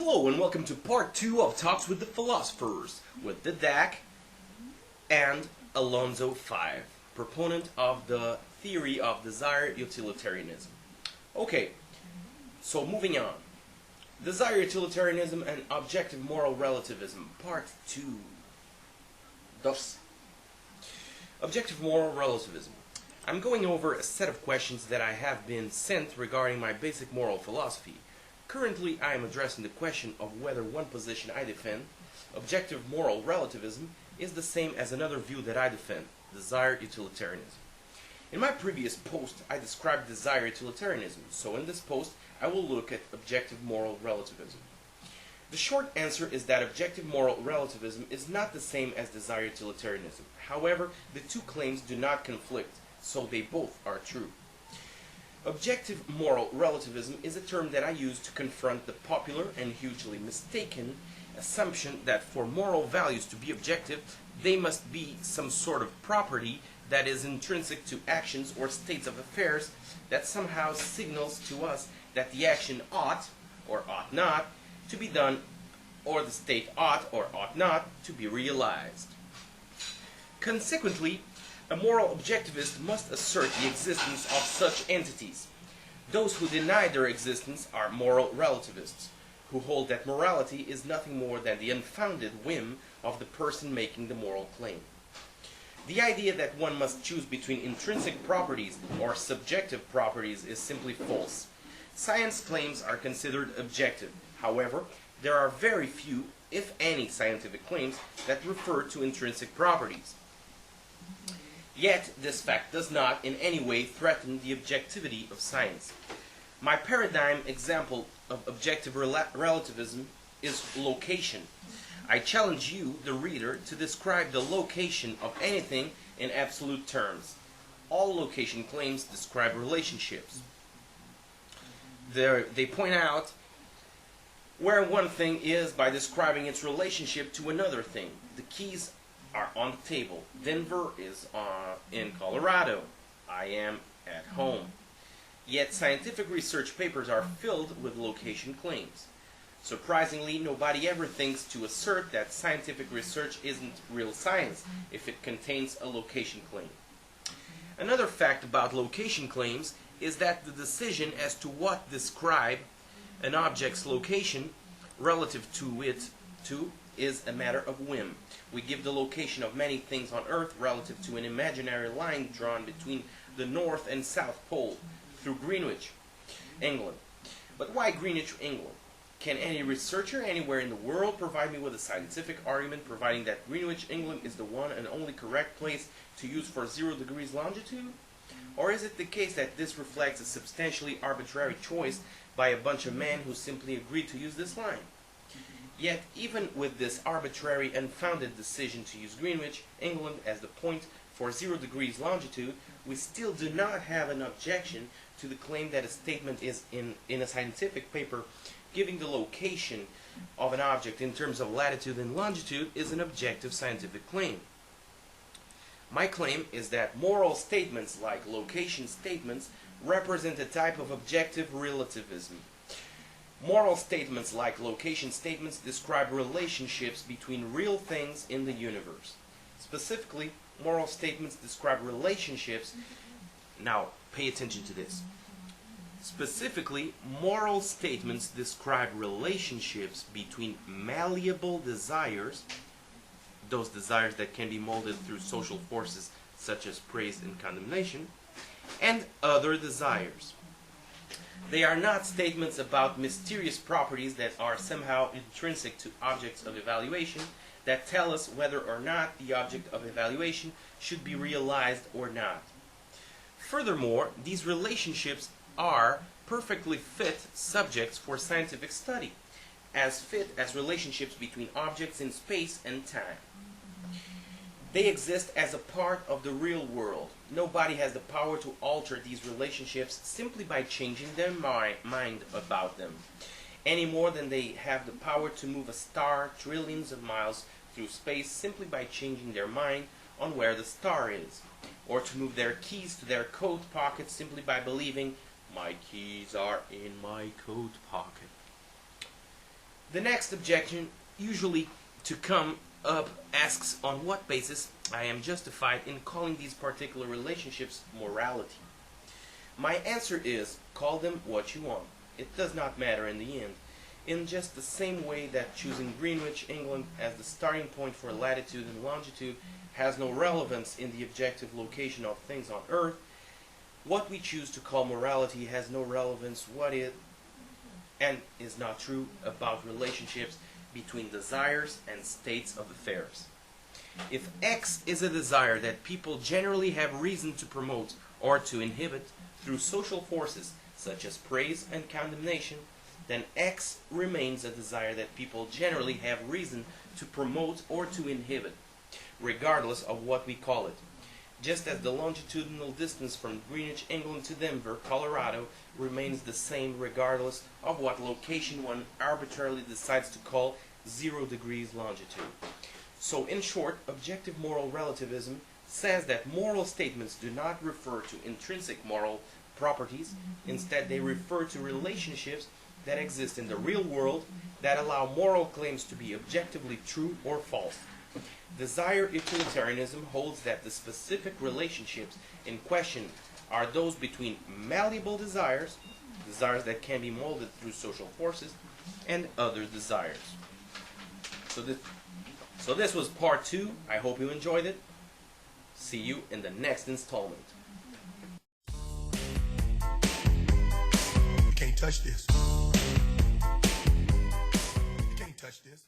Hello and welcome to part 2 of Talks with the Philosophers with the DAC and Alonzo 5, proponent of the theory of desire utilitarianism. Okay, so moving on. Desire utilitarianism and objective moral relativism, part 2. Thus, objective moral relativism. I'm going over a set of questions that I have been sent regarding my basic moral philosophy. Currently, I am addressing the question of whether one position I defend, objective moral relativism, is the same as another view that I defend, desire utilitarianism. In my previous post, I described desire utilitarianism, so in this post, I will look at objective moral relativism. The short answer is that objective moral relativism is not the same as desire utilitarianism. However, the two claims do not conflict, so they both are true. Objective moral relativism is a term that I use to confront the popular and hugely mistaken assumption that for moral values to be objective, they must be some sort of property that is intrinsic to actions or states of affairs that somehow signals to us that the action ought or ought not to be done, or the state ought or ought not to be realized. Consequently, a moral objectivist must assert the existence of such entities. Those who deny their existence are moral relativists, who hold that morality is nothing more than the unfounded whim of the person making the moral claim. The idea that one must choose between intrinsic properties or subjective properties is simply false. Science claims are considered objective. However, there are very few, if any, scientific claims that refer to intrinsic properties. Yet, this fact does not in any way threaten the objectivity of science. My paradigm example of objective relativism is location. I challenge you, the reader, to describe the location of anything in absolute terms. All location claims describe relationships. They point out where one thing is by describing its relationship to another thing. The keys are on the table. Denver is in Colorado. I am at home. Yet scientific research papers are filled with location claims. Surprisingly, nobody ever thinks to assert that scientific research isn't real science if it contains a location claim. Another fact about location claims is that the decision as to what describe an object's location relative to it is a matter of whim. We give the location of many things on Earth relative to an imaginary line drawn between the North and South Pole through Greenwich, England. But why Greenwich, England? Can any researcher anywhere in the world provide me with a scientific argument providing that Greenwich, England is the one and only correct place to use for 0 degrees longitude? Or is it the case that this reflects a substantially arbitrary choice by a bunch of men who simply agreed to use this line? Yet, even with this arbitrary, unfounded decision to use Greenwich, England, as the point for 0 degrees longitude, we still do not have an objection to the claim that a statement is in a scientific paper giving the location of an object in terms of latitude and longitude is an objective scientific claim. My claim is that moral statements like location statements represent a type of objective relativism. Moral statements like location statements describe relationships between real things in the universe. Specifically, moral statements describe relationships. Now, pay attention to this. Specifically, moral statements describe relationships between malleable desires, those desires that can be molded through social forces such as praise and condemnation, and other desires. They are not statements about mysterious properties that are somehow intrinsic to objects of evaluation that tell us whether or not the object of evaluation should be realized or not. Furthermore, these relationships are perfectly fit subjects for scientific study, as fit as relationships between objects in space and time. They exist as a part of the real world. Nobody has the power to alter these relationships simply by changing their mind about them, any more than they have the power to move a star trillions of miles through space simply by changing their mind on where the star is, or to move their keys to their coat pocket simply by believing, "My keys are in my coat pocket." The next objection, usually to come up, asks on what basis I am justified in calling these particular relationships morality. My answer is, call them what you want. It does not matter in the end. In just the same way that choosing Greenwich, England as the starting point for latitude and longitude has no relevance in the objective location of things on Earth, what we choose to call morality has no relevance what it and is not true about relationships between desires and states of affairs. If X is a desire that people generally have reason to promote or to inhibit through social forces such as praise and condemnation, then X remains a desire that people generally have reason to promote or to inhibit, regardless of what we call it. Just as the longitudinal distance from Greenwich, England to Denver, Colorado remains the same regardless of what location one arbitrarily decides to call 0 degrees longitude. So in short, objective moral relativism says that moral statements do not refer to intrinsic moral properties. Instead, they refer to relationships that exist in the real world that allow moral claims to be objectively true or false. Desire utilitarianism holds that the specific relationships in question are those between malleable desires, desires that can be molded through social forces, and other desires. So this was part 2. I hope you enjoyed it. See you in the next installment. You can't touch this. You can't touch this.